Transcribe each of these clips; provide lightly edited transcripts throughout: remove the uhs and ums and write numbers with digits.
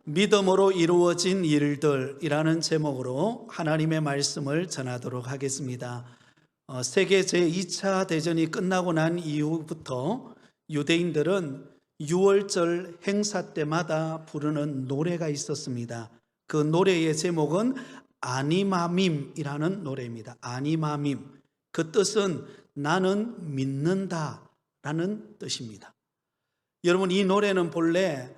믿음으로 이루어진 일들이라는 제목으로 하나님의 말씀을 전하도록 하겠습니다. 세계 제2차 대전이 끝나고 난 이후부터 유대인들은 6월절 행사 때마다 부르는 노래가 있었습니다. 그 노래의 제목은 아니마밈이라는 노래입니다. 아니마밈. 그 뜻은 나는 믿는다 라는 뜻입니다. 여러분, 이 노래는 본래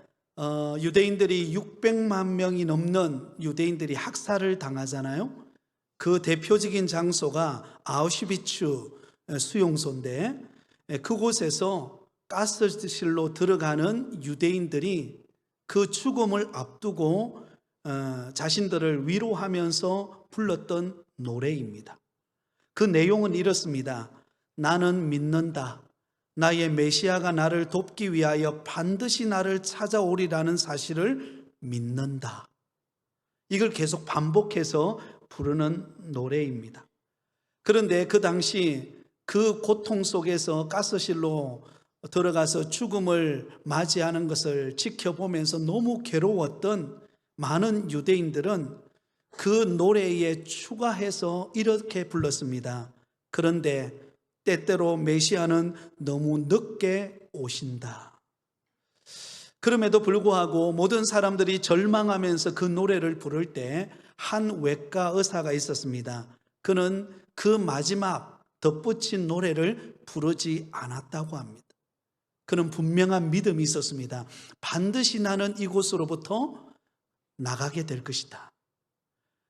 유대인들이 600만 명이 넘는 유대인들이 학살을 당하잖아요. 그 대표적인 장소가 아우슈비츠 수용소인데, 그곳에서 가스실로 들어가는 유대인들이 그 죽음을 앞두고 자신들을 위로하면서 불렀던 노래입니다. 그 내용은 이렇습니다. 나는 믿는다. 나의 메시아가 나를 돕기 위하여 반드시 나를 찾아오리라는 사실을 믿는다. 이걸 계속 반복해서 부르는 노래입니다. 그런데 그 당시 그 고통 속에서 가스실로 들어가서 죽음을 맞이하는 것을 지켜보면서 너무 괴로웠던 많은 유대인들은 그 노래에 추가해서 이렇게 불렀습니다. 그런데 때때로 메시아는 너무 늦게 오신다. 그럼에도 불구하고 모든 사람들이 절망하면서 그 노래를 부를 때 한 외과 의사가 있었습니다. 그는 그 마지막 덧붙인 노래를 부르지 않았다고 합니다. 그는 분명한 믿음이 있었습니다. 반드시 나는 이곳으로부터 나가게 될 것이다.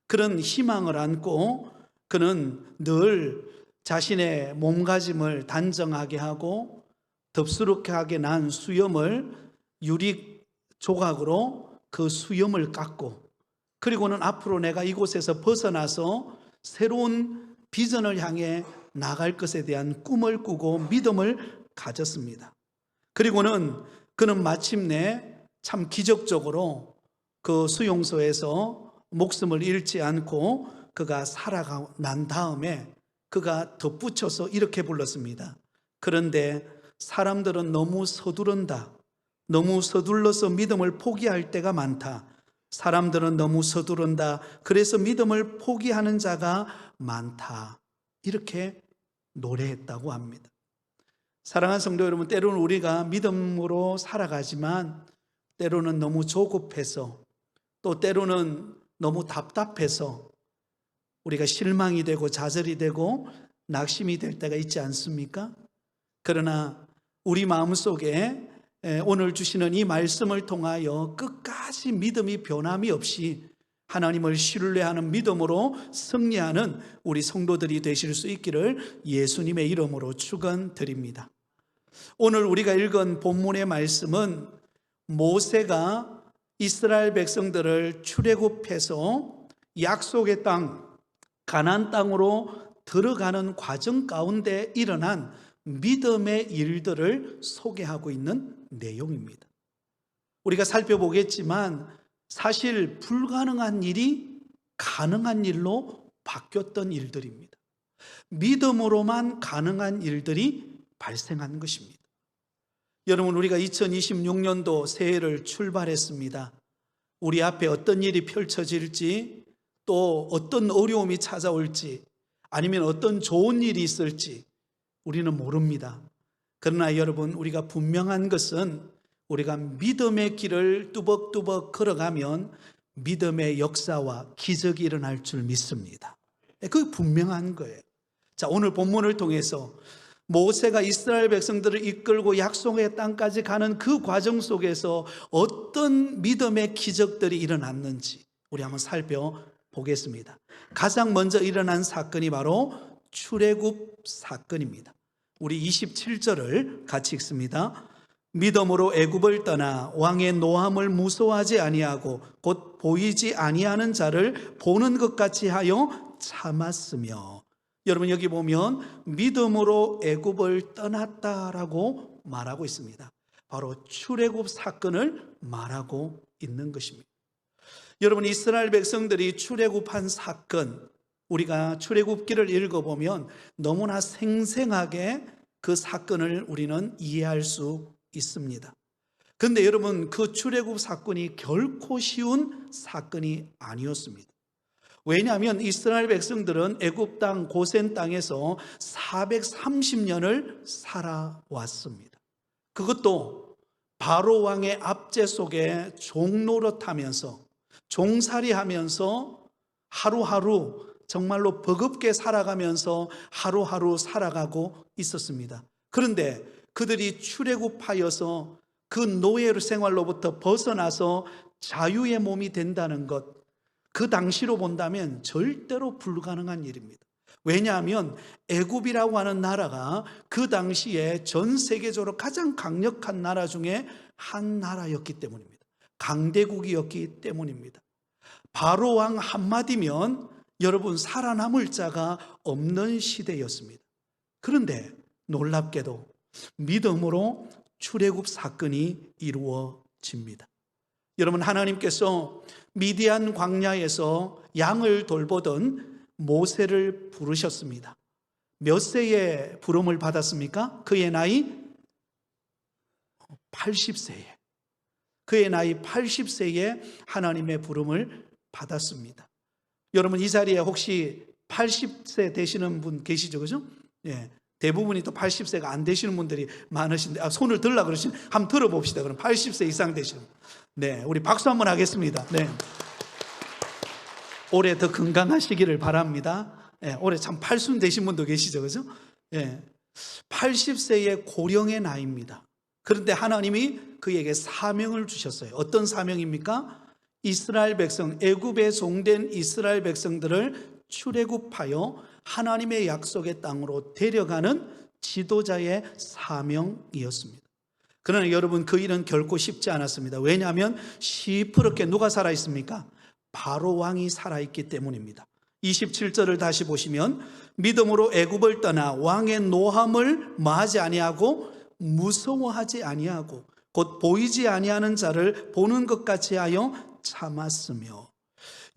그런 희망을 안고 그는 늘 자신의 몸가짐을 단정하게 하고 덥수룩하게 난 수염을 유리 조각으로 그 수염을 깎고, 그리고는 앞으로 내가 이곳에서 벗어나서 새로운 비전을 향해 나갈 것에 대한 꿈을 꾸고 믿음을 가졌습니다. 그리고는 그는 마침내 참 기적적으로 그 수용소에서 목숨을 잃지 않고 그가 살아난 다음에 그가 덧붙여서 이렇게 불렀습니다. 그런데 사람들은 너무 서두른다. 너무 서둘러서 믿음을 포기할 때가 많다. 사람들은 너무 서두른다. 그래서 믿음을 포기하는 자가 많다. 이렇게 노래했다고 합니다. 사랑하는 성도 여러분, 때로는 우리가 믿음으로 살아가지만 때로는 너무 조급해서, 또 때로는 너무 답답해서 우리가 실망이 되고 좌절이 되고 낙심이 될 때가 있지 않습니까? 그러나 우리 마음속에 오늘 주시는 이 말씀을 통하여 끝까지 믿음이 변함이 없이 하나님을 신뢰하는 믿음으로 승리하는 우리 성도들이 되실 수 있기를 예수님의 이름으로 축원드립니다. 오늘 우리가 읽은 본문의 말씀은 모세가 이스라엘 백성들을 출애굽해서 약속의 땅 가나안 땅으로 들어가는 과정 가운데 일어난 믿음의 일들을 소개하고 있는 내용입니다. 우리가 살펴보겠지만 사실 불가능한 일이 가능한 일로 바뀌었던 일들입니다. 믿음으로만 가능한 일들이 발생한 것입니다. 여러분, 우리가 2026년도 새해를 출발했습니다. 우리 앞에 어떤 일이 펼쳐질지, 또 어떤 어려움이 찾아올지, 아니면 어떤 좋은 일이 있을지 우리는 모릅니다. 그러나 여러분, 우리가 분명한 것은 우리가 믿음의 길을 뚜벅뚜벅 걸어가면 믿음의 역사와 기적이 일어날 줄 믿습니다. 그게 분명한 거예요. 자, 오늘 본문을 통해서 모세가 이스라엘 백성들을 이끌고 약속의 땅까지 가는 그 과정 속에서 어떤 믿음의 기적들이 일어났는지 우리 한번 살펴보겠습니다. 가장 먼저 일어난 사건이 바로 출애굽 사건입니다. 우리 27절을 같이 읽습니다. 믿음으로 애굽을 떠나 왕의 노함을 무서워하지 아니하고 곧 보이지 아니하는 자를 보는 것 같이 하여 참았으며. 여러분, 여기 보면 믿음으로 애굽을 떠났다라고 말하고 있습니다. 바로 출애굽 사건을 말하고 있는 것입니다. 여러분, 이스라엘 백성들이 출애굽한 사건, 우리가 출애굽기를 읽어보면 너무나 생생하게 그 사건을 우리는 이해할 수 있습니다. 그런데 여러분, 그 출애굽 사건이 결코 쉬운 사건이 아니었습니다. 왜냐하면 이스라엘 백성들은 애굽 땅 고센 땅에서 430년을 살아왔습니다. 그것도 바로 왕의 압제 속에 종노릇하면서, 종살이하면서 하루하루 정말로 버겁게 살아가면서 하루하루 살아가고 있었습니다. 그런데 그들이 출애굽하여서 그 노예 생활로부터 벗어나서 자유의 몸이 된다는 것, 그 당시로 본다면 절대로 불가능한 일입니다. 왜냐하면 애굽이라고 하는 나라가 그 당시에 전 세계적으로 가장 강력한 나라 중에 한 나라였기 때문입니다. 강대국이었기 때문입니다. 바로 왕 한마디면 여러분, 살아남을 자가 없는 시대였습니다. 그런데 놀랍게도 믿음으로 출애굽 사건이 이루어집니다. 여러분, 하나님께서 미디안 광야에서 양을 돌보던 모세를 부르셨습니다. 몇 세에 부름을 받았습니까? 그의 나이 80세에. 그의 나이 80세에 하나님의 부름을 받았습니다. 여러분, 이 자리에 혹시 80세 되시는 분 계시죠? 그죠? 예. 대부분이 또 80세가 안 되시는 분들이 많으신데, 손을 들라 그러신, 한번 들어봅시다. 그럼 80세 이상 되시는 분. 네, 우리 박수 한번 하겠습니다. 네. 올해 더 건강하시기를 바랍니다. 예, 올해 참 팔순 되신 분도 계시죠, 그죠? 예, 80세의 고령의 나이입니다. 그런데 하나님이 그에게 사명을 주셨어요. 어떤 사명입니까? 이스라엘 백성, 애굽에 종된 이스라엘 백성들을 출애굽하여 하나님의 약속의 땅으로 데려가는 지도자의 사명이었습니다. 그러나 여러분, 그 일은 결코 쉽지 않았습니다. 왜냐하면 시퍼렇게 누가 살아있습니까? 바로 왕이 살아있기 때문입니다. 27절을 다시 보시면, 믿음으로 애굽을 떠나 왕의 노함을 마하지 아니하고 무서워하지 아니하고 곧 보이지 아니하는 자를 보는 것 같이 하여 참았으며.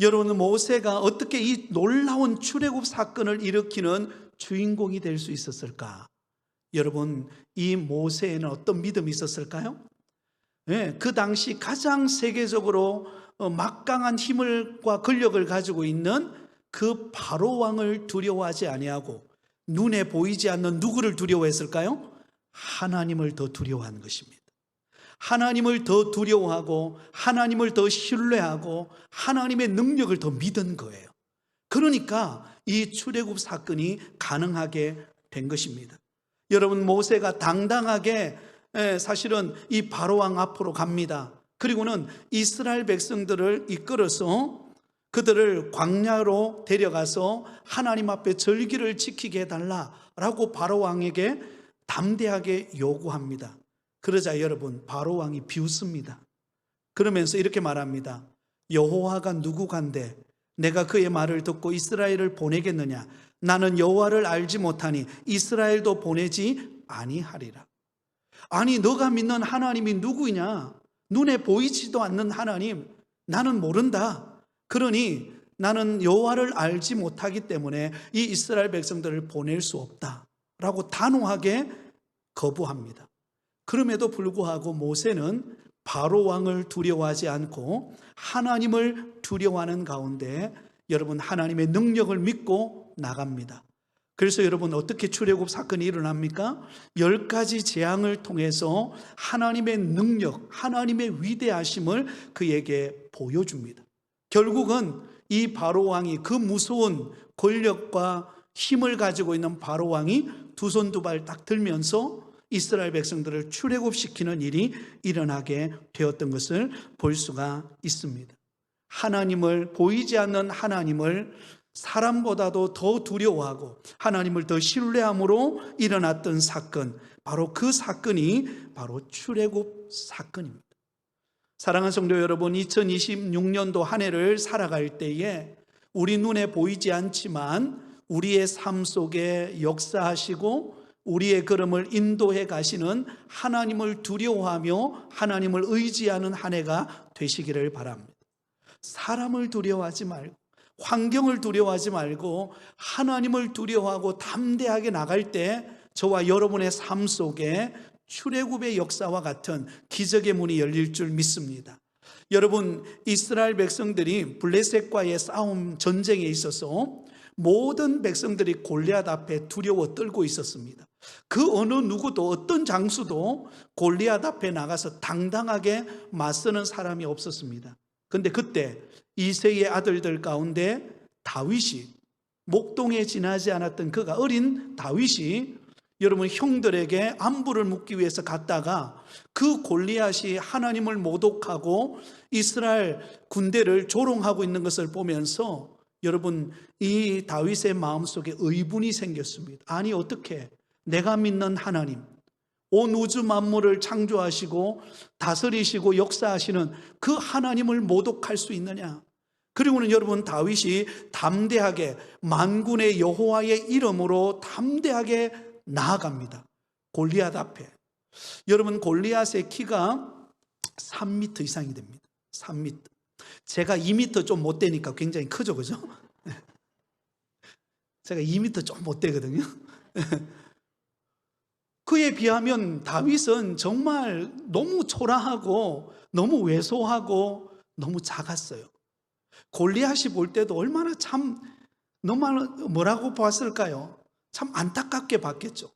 여러분, 모세가 어떻게 이 놀라운 출애굽 사건을 일으키는 주인공이 될 수 있었을까? 여러분, 이 모세에는 어떤 믿음이 있었을까요? 네, 그 당시 가장 세계적으로 막강한 힘과 권력을 가지고 있는 그 바로 왕을 두려워하지 아니하고 눈에 보이지 않는 누구를 두려워했을까요? 하나님을 더 두려워한 것입니다. 하나님을 더 두려워하고 하나님을 더 신뢰하고 하나님의 능력을 더 믿은 거예요. 그러니까 이 출애굽 사건이 가능하게 된 것입니다. 여러분, 모세가 당당하게 사실은 이 바로왕 앞으로 갑니다. 그리고는 이스라엘 백성들을 이끌어서 그들을 광야로 데려가서 하나님 앞에 절기를 지키게 해달라라고 바로왕에게 담대하게 요구합니다. 그러자 여러분, 바로왕이 비웃습니다. 그러면서 이렇게 말합니다. 여호와가 누구간데 내가 그의 말을 듣고 이스라엘을 보내겠느냐? 나는 여호와를 알지 못하니 이스라엘도 보내지 아니하리라. 아니, 너가 믿는 하나님이 누구냐? 눈에 보이지도 않는 하나님, 나는 모른다. 그러니 나는 여호와를 알지 못하기 때문에 이 이스라엘 백성들을 보낼 수 없다라고 단호하게 거부합니다. 그럼에도 불구하고 모세는 바로 왕을 두려워하지 않고 하나님을 두려워하는 가운데 여러분, 하나님의 능력을 믿고 나갑니다. 그래서 여러분, 어떻게 출애굽 사건이 일어납니까? 10가지 재앙을 통해서 하나님의 능력, 하나님의 위대하심을 그에게 보여줍니다. 결국은 이 바로왕이, 그 무서운 권력과 힘을 가지고 있는 바로왕이 두 손 두 발 딱 들면서 이스라엘 백성들을 출애굽시키는 일이 일어나게 되었던 것을 볼 수가 있습니다. 하나님을, 보이지 않는 하나님을 사람보다도 더 두려워하고 하나님을 더 신뢰함으로 일어났던 사건, 바로 그 사건이 바로 출애굽 사건입니다. 사랑하는 성도 여러분, 2026년도 한 해를 살아갈 때에 우리 눈에 보이지 않지만 우리의 삶 속에 역사하시고 우리의 걸음을 인도해 가시는 하나님을 두려워하며 하나님을 의지하는 한 해가 되시기를 바랍니다. 사람을 두려워하지 말고, 환경을 두려워하지 말고 하나님을 두려워하고 담대하게 나갈 때 저와 여러분의 삶 속에 출애굽의 역사와 같은 기적의 문이 열릴 줄 믿습니다. 여러분, 이스라엘 백성들이 블레셋과의 싸움 전쟁에 있어서 모든 백성들이 골리앗 앞에 두려워 떨고 있었습니다. 그 어느 누구도, 어떤 장수도 골리앗 앞에 나가서 당당하게 맞서는 사람이 없었습니다. 그런데 그때 이새의 아들들 가운데 다윗이, 목동에 지나지 않았던 그가, 어린 다윗이 여러분 형들에게 안부를 묻기 위해서 갔다가 그 골리앗이 하나님을 모독하고 이스라엘 군대를 조롱하고 있는 것을 보면서 여러분, 이 다윗의 마음속에 의문이 생겼습니다. 아니, 어떻게 내가 믿는 하나님, 온 우주 만물을 창조하시고 다스리시고 역사하시는 그 하나님을 모독할 수 있느냐? 그리고는 여러분, 다윗이 담대하게 만군의 여호와의 이름으로 담대하게 나아갑니다. 골리앗 앞에. 여러분, 골리앗의 키가 3m 이상이 됩니다. 3m. 제가 2m 좀 못 되니까 굉장히 크죠, 그죠? 제가 2m 좀 못 되거든요. 그에 비하면 다윗은 정말 너무 초라하고 너무 왜소하고 너무 작았어요. 골리앗이 볼 때도 얼마나 참, 너무 뭐라고 봤을까요? 참 안타깝게 봤겠죠.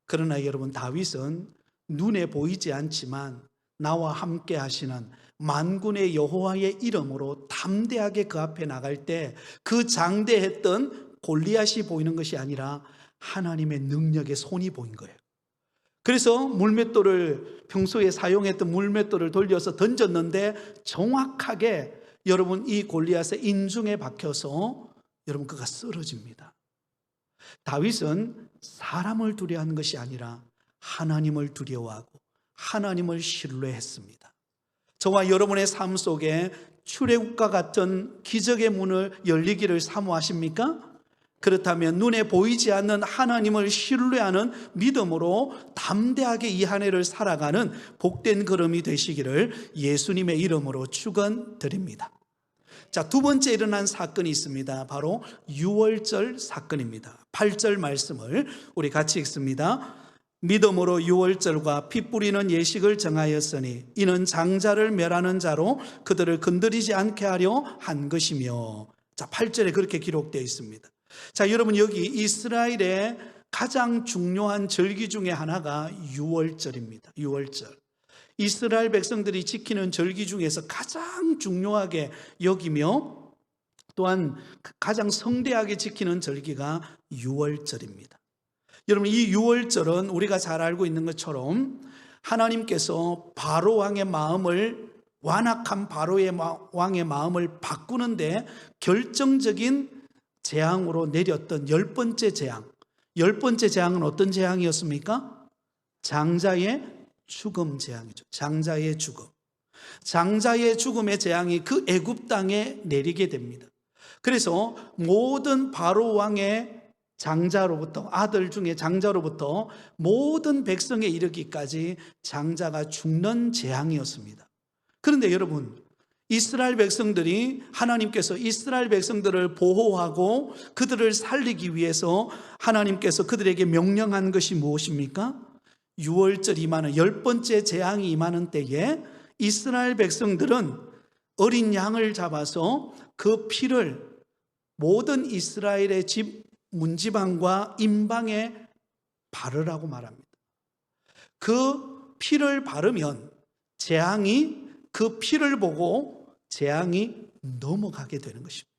그러나 여러분, 다윗은 눈에 보이지 않지만 나와 함께 하시는 만군의 여호와의 이름으로 담대하게 그 앞에 나갈 때 그 장대했던 골리앗이 보이는 것이 아니라 하나님의 능력의 손이 보인 거예요. 그래서 물맷돌을, 평소에 사용했던 물맷돌을 돌려서 던졌는데 정확하게 여러분 이 골리앗의 인중에 박혀서 여러분 그가 쓰러집니다. 다윗은 사람을 두려워하는 것이 아니라 하나님을 두려워하고 하나님을 신뢰했습니다. 저와 여러분의 삶 속에 출애굽과 같은 기적의 문을 열리기를 사모하십니까? 그렇다면 눈에 보이지 않는 하나님을 신뢰하는 믿음으로 담대하게 이 한 해를 살아가는 복된 걸음이 되시기를 예수님의 이름으로 축원드립니다. 자, 두 번째 일어난 사건이 있습니다. 바로 유월절 사건입니다. 8절 말씀을 우리 같이 읽습니다. 믿음으로 유월절과 피 뿌리는 예식을 정하였으니 이는 장자를 멸하는 자로 그들을 건드리지 않게 하려 한 것이며. 자, 8절에 그렇게 기록되어 있습니다. 자, 여러분, 여기 이스라엘의 가장 중요한 절기 중에 하나가 유월절입니다. 유월절. 이스라엘 백성들이 지키는 절기 중에서 가장 중요하게 여기며 또한 가장 성대하게 지키는 절기가 유월절입니다. 여러분, 이 유월절은 우리가 잘 알고 있는 것처럼 하나님께서 바로 왕의 마음을, 완악한 바로의 왕의 마음을 바꾸는데 결정적인 재앙으로 내렸던 10번째 재앙. 10번째 재앙은 어떤 재앙이었습니까? 장자의 죽음 재앙이죠. 장자의 죽음. 장자의 죽음의 재앙이 그 애굽 땅에 내리게 됩니다. 그래서 모든 바로 왕의 장자로부터, 아들 중에 장자로부터 모든 백성에 이르기까지 장자가 죽는 재앙이었습니다. 그런데 여러분, 이스라엘 백성들이, 하나님께서 이스라엘 백성들을 보호하고 그들을 살리기 위해서 하나님께서 그들에게 명령한 것이 무엇입니까? 유월절 임하는 10번째 재앙이 임하는 때에 이스라엘 백성들은 어린 양을 잡아서 그 피를 모든 이스라엘의 집 문지방과 임방에 바르라고 말합니다. 그 피를 바르면 재앙이, 그 피를 보고 재앙이 넘어가게 되는 것입니다.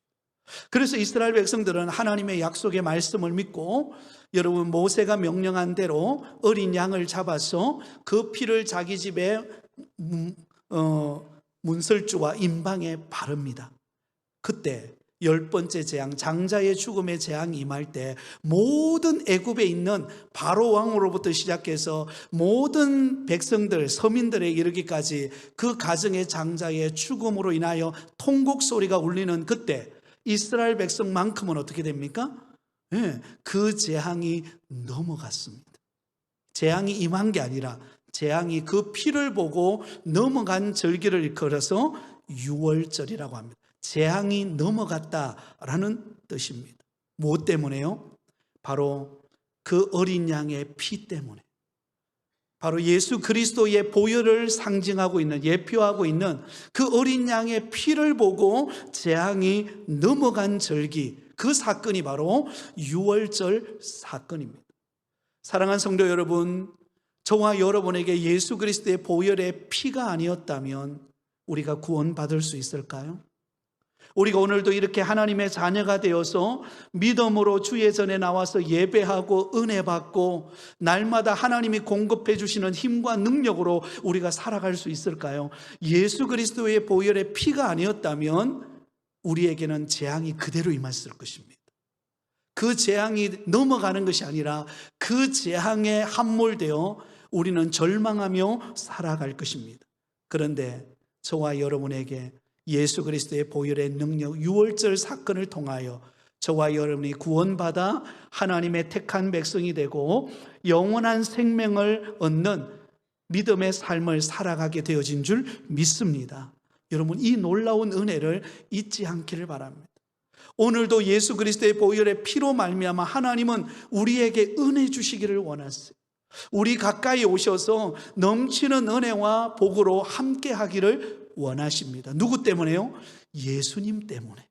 그래서 이스라엘 백성들은 하나님의 약속의 말씀을 믿고 여러분 모세가 명령한 대로 어린 양을 잡아서 그 피를 자기 집에 문설주와 임방에 바릅니다. 그때 10번째 재앙, 장자의 죽음의 재앙이 임할 때 모든 애굽에 있는 바로 왕으로부터 시작해서 모든 백성들, 서민들에 이르기까지 그 가정의 장자의 죽음으로 인하여 통곡 소리가 울리는 그때 이스라엘 백성만큼은 어떻게 됩니까? 네, 그 재앙이 넘어갔습니다. 재앙이 임한 게 아니라 재앙이 그 피를 보고 넘어간 절기를 일컬어서 유월절이라고 합니다. 재앙이 넘어갔다라는 뜻입니다. 무엇 때문에요? 바로 그 어린 양의 피 때문에. 바로 예수 그리스도의 보혈을 상징하고 있는, 예표하고 있는 그 어린 양의 피를 보고 재앙이 넘어간 절기, 그 사건이 바로 유월절 사건입니다. 사랑하는 성도 여러분, 저와 여러분에게 예수 그리스도의 보혈의 피가 아니었다면 우리가 구원받을 수 있을까요? 우리가 오늘도 이렇게 하나님의 자녀가 되어서 믿음으로 주의 전에 나와서 예배하고 은혜 받고 날마다 하나님이 공급해 주시는 힘과 능력으로 우리가 살아갈 수 있을까요? 예수 그리스도의 보혈의 피가 아니었다면 우리에게는 재앙이 그대로 임했을 것입니다. 그 재앙이 넘어가는 것이 아니라 그 재앙에 함몰되어 우리는 절망하며 살아갈 것입니다. 그런데 저와 여러분에게 예수 그리스도의 보혈의 능력, 유월절 사건을 통하여 저와 여러분이 구원받아 하나님의 택한 백성이 되고 영원한 생명을 얻는 믿음의 삶을 살아가게 되어진 줄 믿습니다. 여러분, 이 놀라운 은혜를 잊지 않기를 바랍니다. 오늘도 예수 그리스도의 보혈의 피로 말미암아 하나님은 우리에게 은혜 주시기를 원하세요. 우리 가까이 오셔서 넘치는 은혜와 복으로 함께 하기를 원하십니다. 누구 때문에요? 예수님 때문에.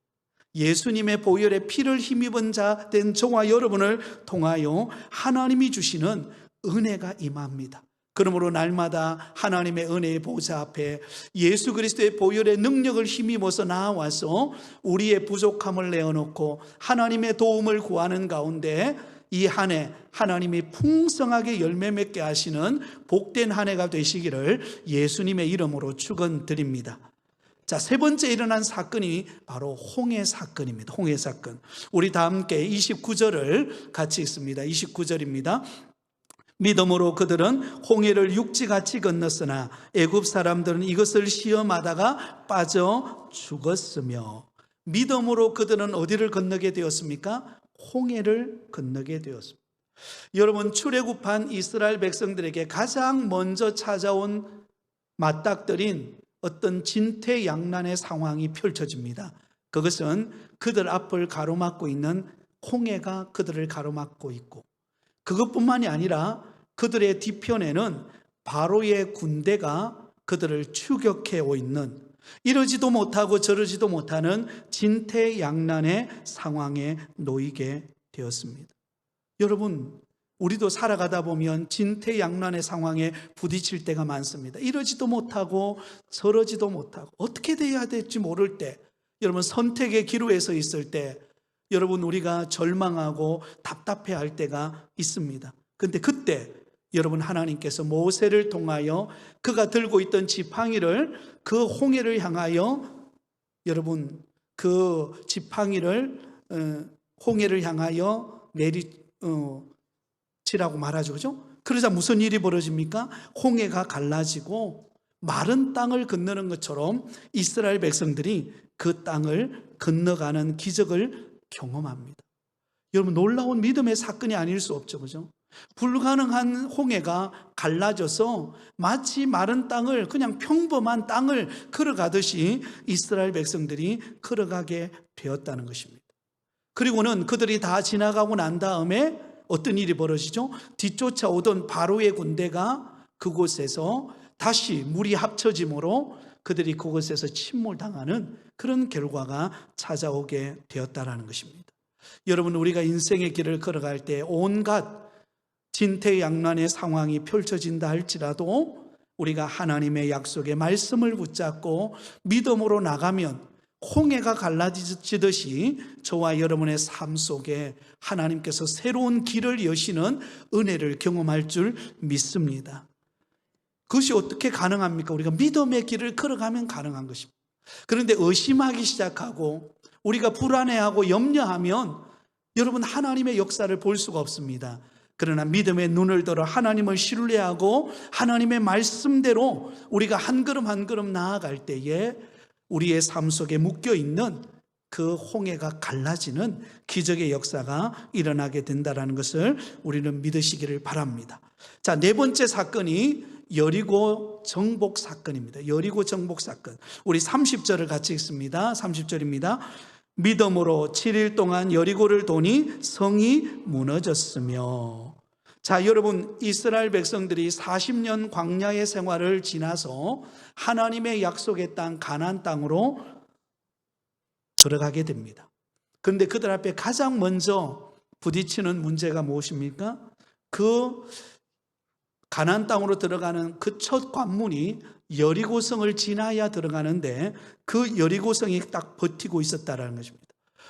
예수님의 보혈의 피를 힘입은 자 된 저와 여러분을 통하여 하나님이 주시는 은혜가 임합니다. 그러므로 날마다 하나님의 은혜의 보좌 앞에 예수 그리스도의 보혈의 능력을 힘입어서 나와서 우리의 부족함을 내어놓고 하나님의 도움을 구하는 가운데 이 한 해 하나님이 풍성하게 열매 맺게 하시는 복된 한 해가 되시기를 예수님의 이름으로 축원드립니다. 자, 세 번째 일어난 사건이 바로 홍해 사건입니다. 홍해 사건. 우리 다 함께 29절을 같이 읽습니다. 29절입니다. 믿음으로 그들은 홍해를 육지같이 건넜으나 애굽 사람들은 이것을 시험하다가 빠져 죽었으며. 믿음으로 그들은 어디를 건너게 되었습니까? 홍해를 건너게 되었습니다. 여러분, 출애굽한 이스라엘 백성들에게 가장 먼저 찾아온 맞닥뜨린 어떤 진퇴양난의 상황이 펼쳐집니다. 그것은 그들 앞을 가로막고 있는 홍해가 그들을 가로막고 있고, 그것뿐만이 아니라 그들의 뒤편에는 바로의 군대가 그들을 추격해 오 있는, 이러지도 못하고 저러지도 못하는 진퇴양난의 상황에 놓이게 되었습니다. 여러분, 우리도 살아가다 보면 진퇴양난의 상황에 부딪힐 때가 많습니다. 이러지도 못하고 저러지도 못하고 어떻게 돼야 될지 모를 때, 여러분 선택의 기로에 서 있을 때 여러분 우리가 절망하고 답답해할 때가 있습니다. 그런데 그때 여러분 하나님께서 모세를 통하여 그가 들고 있던 지팡이를, 그 홍해를 향하여, 여러분 그 지팡이를 홍해를 향하여 치라고 말하죠. 그죠? 그러자 무슨 일이 벌어집니까? 홍해가 갈라지고 마른 땅을 건너는 것처럼 이스라엘 백성들이 그 땅을 건너가는 기적을 경험합니다. 여러분, 놀라운 믿음의 사건이 아닐 수 없죠. 그죠? 불가능한 홍해가 갈라져서 마치 마른 땅을, 그냥 평범한 땅을 걸어가듯이 이스라엘 백성들이 걸어가게 되었다는 것입니다. 그리고는 그들이 다 지나가고 난 다음에 어떤 일이 벌어지죠? 뒤쫓아오던 바로의 군대가 그곳에서 다시 물이 합쳐짐으로 그들이 그곳에서 침몰당하는 그런 결과가 찾아오게 되었다는 것입니다. 여러분, 우리가 인생의 길을 걸어갈 때 온갖 진퇴양난의 상황이 펼쳐진다 할지라도 우리가 하나님의 약속의 말씀을 붙잡고 믿음으로 나가면 홍해가 갈라지듯이 저와 여러분의 삶 속에 하나님께서 새로운 길을 여시는 은혜를 경험할 줄 믿습니다. 그것이 어떻게 가능합니까? 우리가 믿음의 길을 걸어가면 가능한 것입니다. 그런데 의심하기 시작하고 우리가 불안해하고 염려하면 여러분 하나님의 역사를 볼 수가 없습니다. 그러나 믿음의 눈을 들어 하나님을 신뢰하고 하나님의 말씀대로 우리가 한 걸음 한 걸음 나아갈 때에 우리의 삶 속에 묶여있는 그 홍해가 갈라지는 기적의 역사가 일어나게 된다는 것을 우리는 믿으시기를 바랍니다. 자, 네 번째 사건이 여리고 정복 사건입니다. 여리고 정복 사건. 우리 30절을 같이 읽습니다. 30절입니다. 믿음으로 7일 동안 여리고를 도니 성이 무너졌으며. 자, 여러분, 이스라엘 백성들이 40년 광야의 생활을 지나서 하나님의 약속의 땅 가나안 땅으로 들어가게 됩니다. 그런데 그들 앞에 가장 먼저 부딪히는 문제가 무엇입니까? 그 가나안 땅으로 들어가는 그 첫 관문이 여리고성을 지나야 들어가는데 그 여리고성이 딱 버티고 있었다라는 것입니다.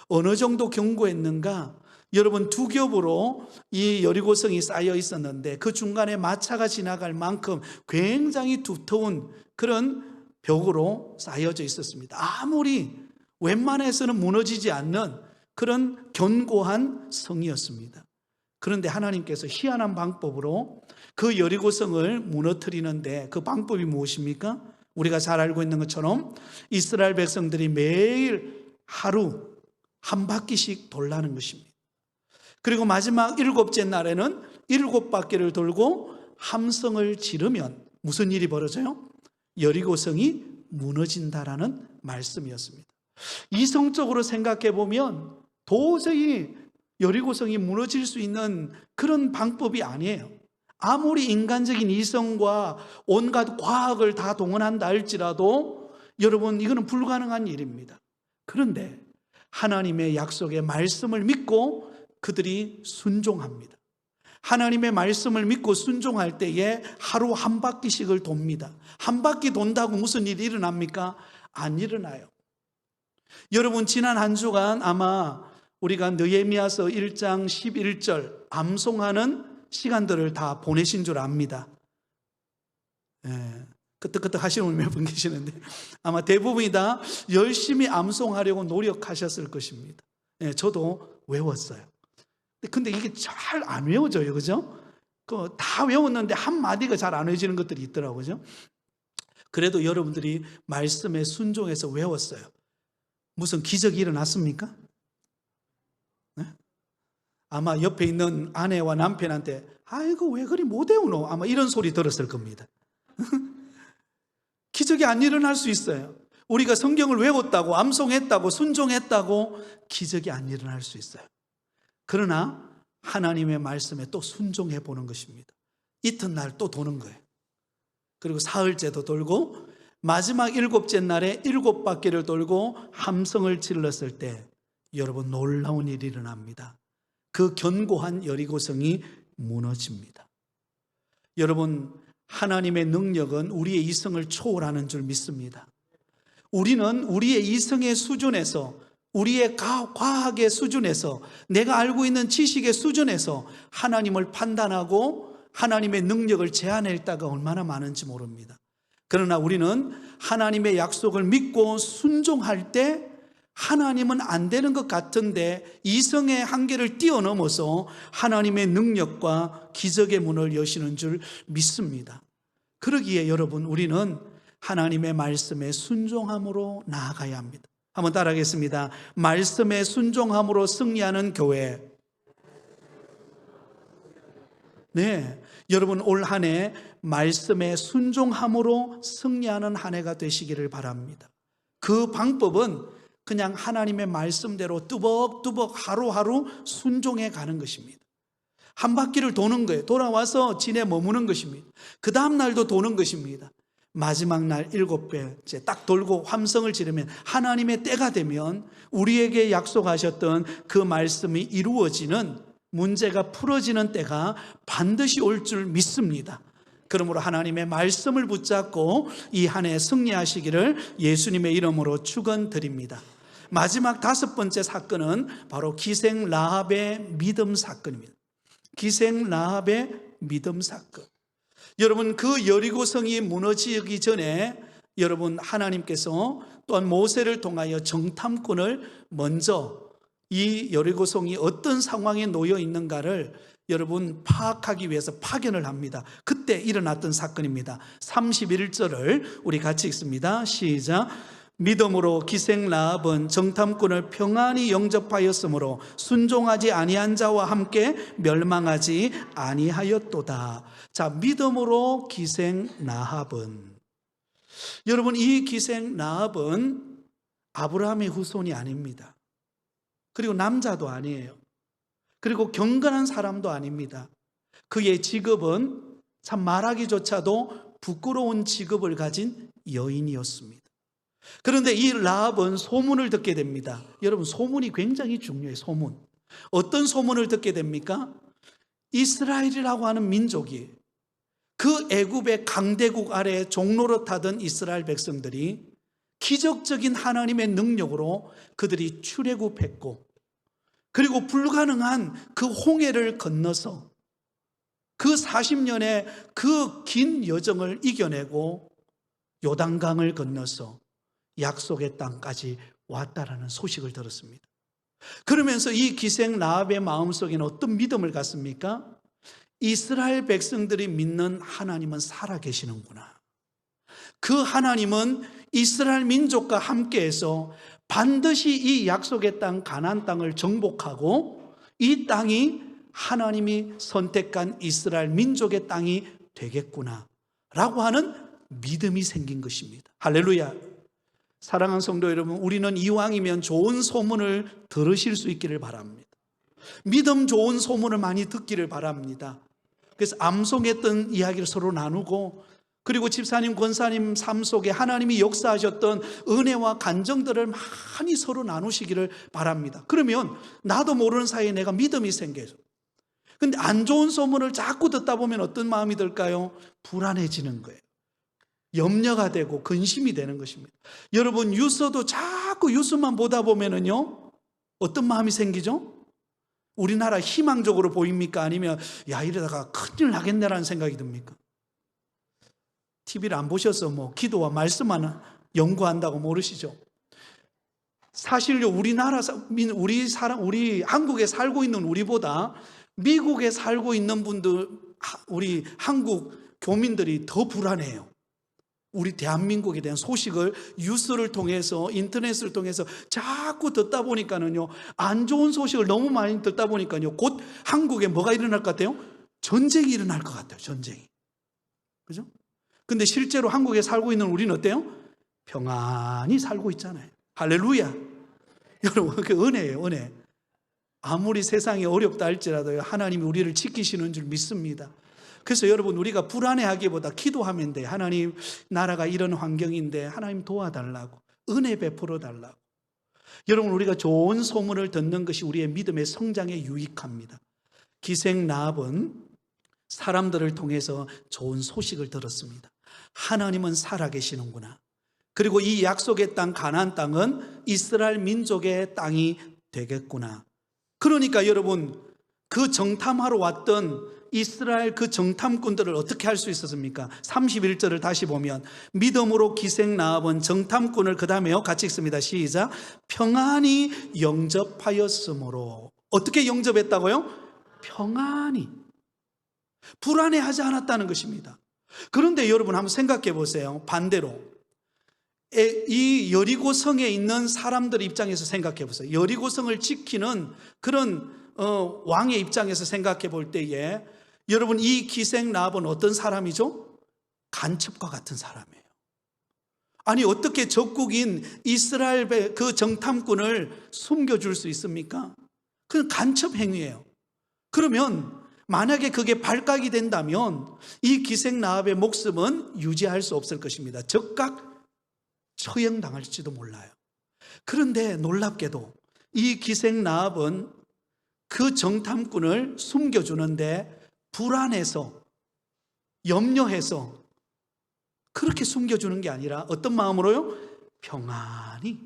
어느 정도 견고했는가? 여러분, 두 겹으로 이 여리고성이 쌓여 있었는데 그 중간에 마차가 지나갈 만큼 굉장히 두터운 그런 벽으로 쌓여져 있었습니다. 아무리 웬만해서는 무너지지 않는 그런 견고한 성이었습니다. 그런데 하나님께서 희한한 방법으로 그 여리고성을 무너뜨리는데 그 방법이 무엇입니까? 우리가 잘 알고 있는 것처럼 이스라엘 백성들이 매일 하루 한 바퀴씩 돌라는 것입니다. 그리고 마지막 7째 날에는 7바퀴를 돌고 함성을 지르면 무슨 일이 벌어져요? 여리고성이 무너진다라는 말씀이었습니다. 이성적으로 생각해 보면 도저히 여리고성이 무너질 수 있는 그런 방법이 아니에요. 아무리 인간적인 이성과 온갖 과학을 다 동원한다 할지라도 여러분, 이거는 불가능한 일입니다. 그런데 하나님의 약속의 말씀을 믿고 그들이 순종합니다. 하나님의 말씀을 믿고 순종할 때에 하루 한 바퀴씩을 돕니다. 한 바퀴 돈다고 무슨 일이 일어납니까? 안 일어나요. 여러분, 지난 한 주간 아마 우리가 느헤미야서 1장 11절 암송하는 시간들을 다 보내신 줄 압니다. 끄떡끄떡 하시는 분 몇 분 계시는데 아마 대부분이 다 열심히 암송하려고 노력하셨을 것입니다. 저도 외웠어요. 근데 이게 잘 안 외워져요, 그죠? 다 외웠는데 한마디가 잘 안 외워지는 것들이 있더라고요, 그죠? 그래도 여러분들이 말씀에 순종해서 외웠어요. 무슨 기적이 일어났습니까? 네? 아마 옆에 있는 아내와 남편한테 아이고 왜 그리 못 외우노? 아마 이런 소리 들었을 겁니다. 기적이 안 일어날 수 있어요. 우리가 성경을 외웠다고, 암송했다고, 순종했다고 기적이 안 일어날 수 있어요. 그러나 하나님의 말씀에 또 순종해 보는 것입니다. 이튿날 또 도는 거예요. 그리고 사흘째도 돌고 마지막 7째 날에 7바퀴를 돌고 함성을 질렀을 때 여러분, 놀라운 일이 일어납니다. 그 견고한 여리고성이 무너집니다. 여러분, 하나님의 능력은 우리의 이성을 초월하는 줄 믿습니다. 우리는 우리의 이성의 수준에서, 우리의 과학의 수준에서, 내가 알고 있는 지식의 수준에서 하나님을 판단하고 하나님의 능력을 제한할 때가 얼마나 많은지 모릅니다. 그러나 우리는 하나님의 약속을 믿고 순종할 때 하나님은 안 되는 것 같은데 이성의 한계를 뛰어넘어서 하나님의 능력과 기적의 문을 여시는 줄 믿습니다. 그러기에 여러분, 우리는 하나님의 말씀에 순종함으로 나아가야 합니다. 한번 따라하겠습니다. 말씀에 순종함으로 승리하는 교회. 네, 여러분, 올 한 해 말씀에 순종함으로 승리하는 한 해가 되시기를 바랍니다. 그 방법은 그냥 하나님의 말씀대로 뚜벅뚜벅 하루하루 순종해 가는 것입니다. 한 바퀴를 도는 거예요. 돌아와서 진에 머무는 것입니다. 그 다음 날도 도는 것입니다. 마지막 날 7배째 딱 돌고 함성을 지르면 하나님의 때가 되면 우리에게 약속하셨던 그 말씀이 이루어지는, 문제가 풀어지는 때가 반드시 올 줄 믿습니다. 그러므로 하나님의 말씀을 붙잡고 이 한 해 승리하시기를 예수님의 이름으로 축원드립니다. 마지막 5번째 사건은 바로 기생 라합의 믿음 사건입니다. 기생 라합의 믿음 사건. 여러분, 그 여리고성이 무너지기 전에 여러분, 하나님께서 또한 모세를 통하여 정탐꾼을 먼저 이 여리고성이 어떤 상황에 놓여 있는가를 여러분 파악하기 위해서 파견을 합니다. 그때 일어났던 사건입니다. 31절을 우리 같이 읽습니다. 시작. 믿음으로 기생 라합은 정탐꾼을 평안히 영접하였으므로 순종하지 아니한 자와 함께 멸망하지 아니하였도다. 자, 믿음으로 기생 라합은, 여러분, 이 기생 라합은 아브라함의 후손이 아닙니다. 그리고 남자도 아니에요. 그리고 경건한 사람도 아닙니다. 그의 직업은 참 말하기조차도 부끄러운 직업을 가진 여인이었습니다. 그런데 이 라합은 소문을 듣게 됩니다. 여러분, 소문이 굉장히 중요해요. 소문. 어떤 소문을 듣게 됩니까? 이스라엘이라고 하는 민족이, 그 애굽의 강대국 아래 종노릇하던 이스라엘 백성들이 기적적인 하나님의 능력으로 그들이 출애굽했고, 그리고 불가능한 그 홍해를 건너서 그 40년의 그 긴 여정을 이겨내고 요단강을 건너서 약속의 땅까지 왔다라는 소식을 들었습니다. 그러면서 이 기생 라합의 마음속에는 어떤 믿음을 갖습니까? 이스라엘 백성들이 믿는 하나님은 살아계시는구나. 그 하나님은 이스라엘 민족과 함께해서 반드시 이 약속의 땅 가나안 땅을 정복하고 이 땅이 하나님이 선택한 이스라엘 민족의 땅이 되겠구나 라고 하는 믿음이 생긴 것입니다. 할렐루야. 사랑하는 성도 여러분, 우리는 이왕이면 좋은 소문을 들으실 수 있기를 바랍니다. 믿음 좋은 소문을 많이 듣기를 바랍니다. 그래서 암송했던 이야기를 서로 나누고, 그리고 집사님, 권사님 삶 속에 하나님이 역사하셨던 은혜와 간정들을 많이 서로 나누시기를 바랍니다. 그러면 나도 모르는 사이에 내가 믿음이 생겨요. 근데 안 좋은 소문을 자꾸 듣다 보면 어떤 마음이 들까요? 불안해지는 거예요. 염려가 되고 근심이 되는 것입니다. 여러분, 뉴스도 자꾸 뉴스만 보다 보면은요, 어떤 마음이 생기죠? 우리나라 희망적으로 보입니까? 아니면 야, 이러다가 큰일 나겠네라는 생각이 듭니까? TV를 안 보셔서 뭐 기도와 말씀만 연구한다고 모르시죠? 사실요, 우리 한국에 살고 있는 우리보다 미국에 살고 있는 분들, 우리 한국 교민들이 더 불안해요. 우리 대한민국에 대한 소식을 뉴스를 통해서, 인터넷을 통해서 자꾸 듣다 보니까는요, 안 좋은 소식을 너무 많이 듣다 보니까요, 곧 한국에 뭐가 일어날 것 같아요? 전쟁이 일어날 것 같아요. 전쟁이. 그죠? 근데 실제로 한국에 살고 있는 우리는 어때요? 평안히 살고 있잖아요. 할렐루야. 여러분, 그 은혜예요, 은혜. 아무리 세상이 어렵다 할지라도 하나님이 우리를 지키시는 줄 믿습니다. 그래서 여러분, 우리가 불안해하기보다 기도하면 돼. 하나님, 나라가 이런 환경인데 하나님 도와달라고, 은혜 베풀어 달라고. 여러분, 우리가 좋은 소문을 듣는 것이 우리의 믿음의 성장에 유익합니다. 기생 라합은 사람들을 통해서 좋은 소식을 들었습니다. 하나님은 살아계시는구나. 그리고 이 약속의 땅 가나안 땅은 이스라엘 민족의 땅이 되겠구나. 그러니까 여러분, 그 정탐하러 왔던 이스라엘 그 정탐꾼들을 어떻게 할 수 있었습니까? 31절을 다시 보면 믿음으로 기생 라합은 정탐꾼을, 그 다음에요, 같이 읽습니다. 시작. 평안히 영접하였으므로. 어떻게 영접했다고요? 평안히. 불안해하지 않았다는 것입니다. 그런데 여러분, 한번 생각해 보세요. 반대로 이 여리고 성에 있는 사람들 입장에서 생각해 보세요. 여리고 성을 지키는 그런 왕의 입장에서 생각해 볼 때에 여러분, 이 기생 라합은 어떤 사람이죠? 간첩과 같은 사람이에요. 아니, 어떻게 적국인 이스라엘 그 정탐꾼을 숨겨줄 수 있습니까? 그건 간첩 행위예요. 그러면 만약에 그게 발각이 된다면 이 기생 라합의 목숨은 유지할 수 없을 것입니다. 즉각 처형당할지도 몰라요. 그런데 놀랍게도 이 기생 라합은 그 정탐꾼을 숨겨주는데 불안해서, 염려해서 그렇게 숨겨주는 게 아니라 어떤 마음으로요? 평안히.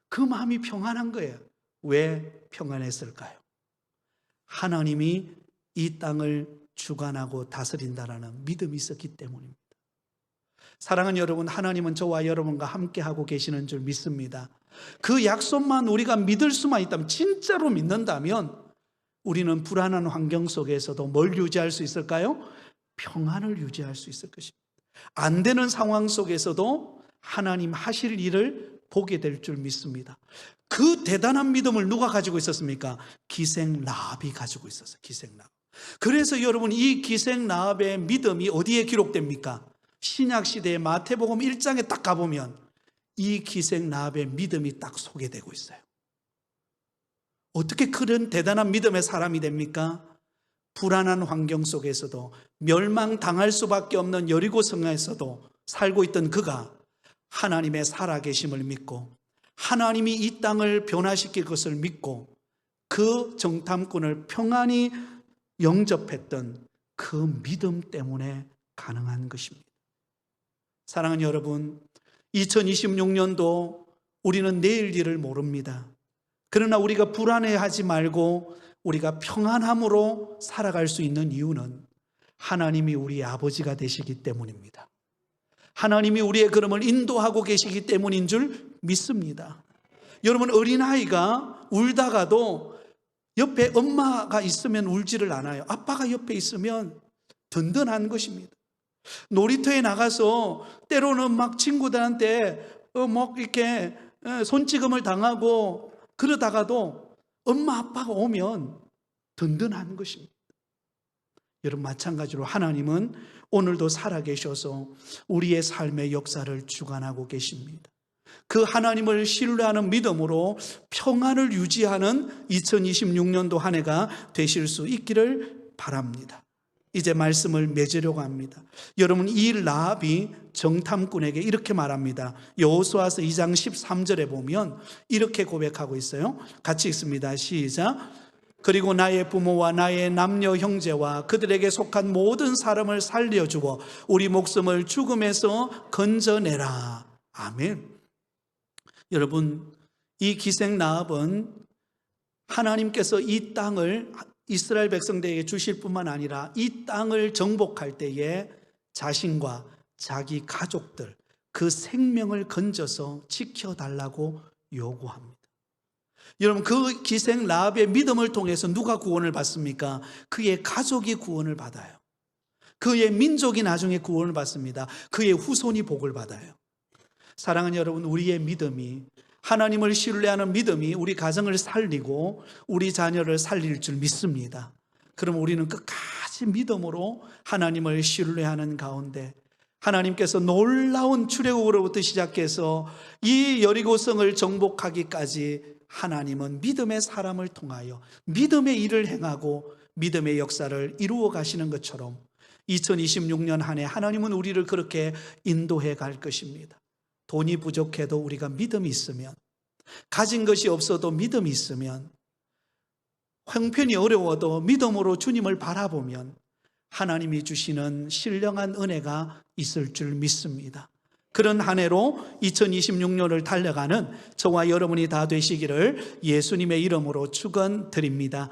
그 마음이 평안한 거예요. 왜 평안했을까요? 하나님이 이 땅을 주관하고 다스린다라는 믿음이 있었기 때문입니다. 사랑하는 여러분, 하나님은 저와 여러분과 함께하고 계시는 줄 믿습니다. 그 약속만 우리가 믿을 수만 있다면, 진짜로 믿는다면 우리는 불안한 환경 속에서도 뭘 유지할 수 있을까요? 평안을 유지할 수 있을 것입니다. 안 되는 상황 속에서도 하나님 하실 일을 보게 될 줄 믿습니다. 그 대단한 믿음을 누가 가지고 있었습니까? 기생 라합이 가지고 있었어요. 기생 라합. 그래서 여러분, 이 기생 라합의 믿음이 어디에 기록됩니까? 신약시대의 마태복음 1장에 딱 가보면 이 기생 라합의 믿음이 딱 소개되고 있어요. 어떻게 그런 대단한 믿음의 사람이 됩니까? 불안한 환경 속에서도 멸망당할 수밖에 없는 여리고 성에서도 살고 있던 그가 하나님의 살아계심을 믿고 하나님이 이 땅을 변화시킬 것을 믿고 그 정탐꾼을 평안히 영접했던 그 믿음 때문에 가능한 것입니다. 사랑하는 여러분, 2026년도 우리는 내일 일을 모릅니다. 그러나 우리가 불안해하지 말고 우리가 평안함으로 살아갈 수 있는 이유는 하나님이 우리의 아버지가 되시기 때문입니다. 하나님이 우리의 걸음을 인도하고 계시기 때문인 줄 믿습니다. 여러분, 어린아이가 울다가도 옆에 엄마가 있으면 울지를 않아요. 아빠가 옆에 있으면 든든한 것입니다. 놀이터에 나가서 때로는 막 친구들한테 이렇게 손찌검을 당하고 그러다가도 엄마 아빠가 오면 든든한 것입니다. 여러분, 마찬가지로 하나님은 오늘도 살아계셔서 우리의 삶의 역사를 주관하고 계십니다. 그 하나님을 신뢰하는 믿음으로 평안을 유지하는 2026년도 한 해가 되실 수 있기를 바랍니다. 이제 말씀을 맺으려고 합니다. 여러분, 이 라합이 정탐꾼에게 이렇게 말합니다. 여호수아서 2장 13절에 보면 이렇게 고백하고 있어요. 같이 읽습니다. 시작. 그리고 나의 부모와 나의 남녀 형제와 그들에게 속한 모든 사람을 살려주어 우리 목숨을 죽음에서 건져내라. 아멘. 여러분, 이 기생 라합은 하나님께서 이 땅을 이스라엘 백성들에게 주실 뿐만 아니라 이 땅을 정복할 때에 자신과 자기 가족들, 그 생명을 건져서 지켜달라고 요구합니다. 여러분, 그 기생 라합의 믿음을 통해서 누가 구원을 받습니까? 그의 가족이 구원을 받아요. 그의 민족이 나중에 구원을 받습니다. 그의 후손이 복을 받아요. 사랑하는 여러분, 우리의 믿음이, 하나님을 신뢰하는 믿음이 우리 가정을 살리고 우리 자녀를 살릴 줄 믿습니다. 그럼 우리는 끝까지 믿음으로 하나님을 신뢰하는 가운데 하나님께서 놀라운 출애굽으로부터 시작해서 이 여리고성을 정복하기까지 하나님은 믿음의 사람을 통하여 믿음의 일을 행하고 믿음의 역사를 이루어 가시는 것처럼 2026년 한 해 하나님은 우리를 그렇게 인도해 갈 것입니다. 돈이 부족해도 우리가 믿음이 있으면, 가진 것이 없어도 믿음이 있으면, 형편이 어려워도 믿음으로 주님을 바라보면 하나님이 주시는 신령한 은혜가 있을 줄 믿습니다. 그런 한 해로 2026년을 달려가는 저와 여러분이 다 되시기를 예수님의 이름으로 축원드립니다.